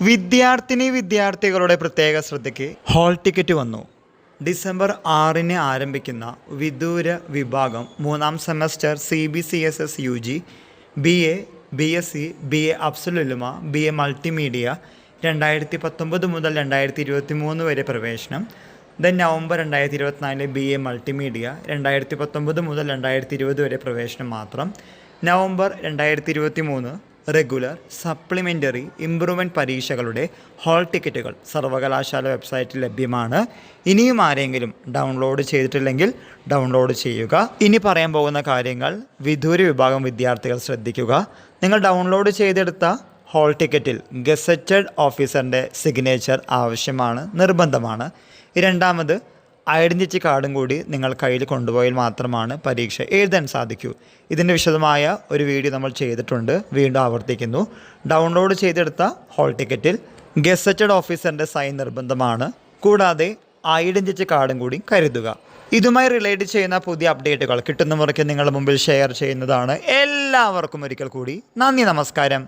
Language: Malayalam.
വിദ്യാർത്ഥികളുടെ പ്രത്യേക ശ്രദ്ധയ്ക്ക് ഹാൾ ടിക്കറ്റ് വന്നു. ഡിസംബർ 6 ആരംഭിക്കുന്ന വിദൂര വിഭാഗം 3ാം semester CBCSS UG BA BSc BA Afzal Ulama BA multimedia 2019 മുതൽ 2023 വരെ പ്രവേശനം. നവംബർ 2024 BA മൾട്ടിമീഡിയ 2019 മുതൽ 2020 വരെ പ്രവേശനം മാത്രം. നവംബർ 2023 റെഗുലർ, സപ്ലിമെൻ്ററി, ഇംപ്രൂവ്മെൻറ്റ് പരീക്ഷകളുടെ ഹാൾ ടിക്കറ്റുകൾ സർവകലാശാല വെബ്സൈറ്റിൽ ലഭ്യമാണ്. ഇനിയും ആരെങ്കിലും ഡൗൺലോഡ് ചെയ്തിട്ടില്ലെങ്കിൽ ഡൗൺലോഡ് ചെയ്യുക. ഇനി പറയാൻ പോകുന്ന കാര്യങ്ങൾ വിദൂര വിഭാഗം വിദ്യാർത്ഥികൾ ശ്രദ്ധിക്കുക. നിങ്ങൾ ഡൗൺലോഡ് ചെയ്തെടുത്ത ഹാൾ ടിക്കറ്റിൽ ഗസറ്റഡ് ഓഫീസറിൻ്റെ സിഗ്നേച്ചർ ആവശ്യമാണ്, നിർബന്ധമാണ്. രണ്ടാമത്, ഐഡൻറ്റിറ്റി കാർഡും കൂടി നിങ്ങൾ കയ്യിൽ കൊണ്ടുപോയാൽ മാത്രമാണ് പരീക്ഷ എഴുതാൻ സാധിക്കൂ. ഇതിൻ്റെ വിശദമായ ഒരു വീഡിയോ നമ്മൾ ചെയ്തിട്ടുണ്ട്, വീണ്ടും ആവർത്തിക്കുന്നു. ഡൗൺലോഡ് ചെയ്തെടുത്ത ഹാൾ ടിക്കറ്റിൽ ഗസറ്റഡ് ഓഫീസറിൻ്റെ സൈൻ നിർബന്ധമാണ്. കൂടാതെ ഐഡൻറ്റിറ്റി കാർഡും കൂടി കരുതുക. ഇതുമായി റിലേറ്റ് ചെയ്യുന്ന പുതിയ അപ്ഡേറ്റുകൾ കിട്ടുന്ന മുറയ്ക്ക് നിങ്ങളുടെ മുമ്പിൽ ഷെയർ ചെയ്യുന്നതാണ്. എല്ലാവർക്കും ഒരിക്കൽ കൂടി നന്ദി, നമസ്കാരം.